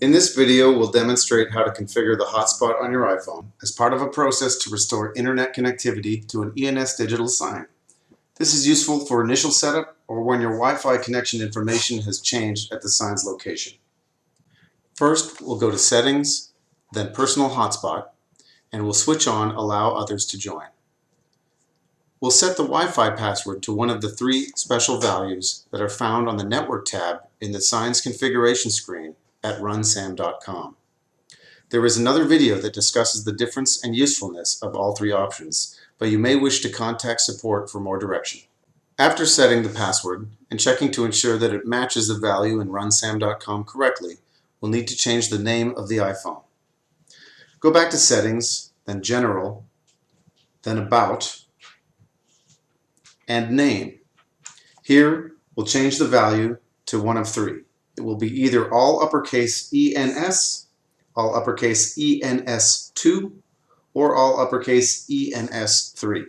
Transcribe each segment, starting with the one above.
In this video, we'll demonstrate how to configure the hotspot on your iPhone as part of a process to restore internet connectivity to an ENS digital sign. This is useful for initial setup or when your Wi-Fi connection information has changed at the sign's location. First, we'll go to Settings, then Personal Hotspot, and we'll switch on Allow Others to Join. We'll set the Wi-Fi password to one of the three special values that are found on the Network tab in the sign's configuration screen at runsam.com. There is another video that discusses the difference and usefulness of all three options, but you may wish to contact support for more direction. After setting the password and checking to ensure that it matches the value in runsam.com correctly, we'll need to change the name of the iPhone. Go back to Settings, then General, then About, and Name. Here, we'll change the value to one of three. It will be either all uppercase ENS, all uppercase ENS2, or all uppercase ENS3,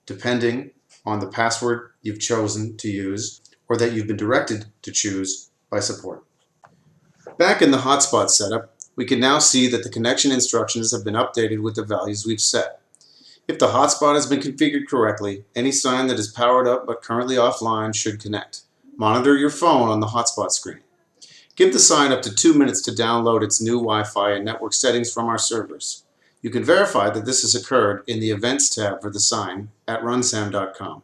depending on the password you've chosen to use or that you've been directed to choose by support. Back in the hotspot setup, we can now see that the connection instructions have been updated with the values we've set. If the hotspot has been configured correctly, any sign that is powered up but currently offline should connect. Monitor your phone on the hotspot screen. Give the sign up to 2 minutes to download its new Wi-Fi and network settings from our servers. You can verify that this has occurred in the Events tab for the sign at runsam.com.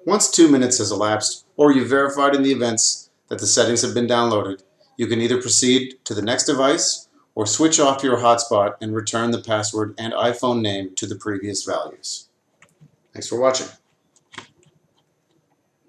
Once 2 minutes has elapsed, or you've verified in the events that the settings have been downloaded, you can either proceed to the next device or switch off your hotspot and return the password and iPhone name to the previous values. Thanks for watching.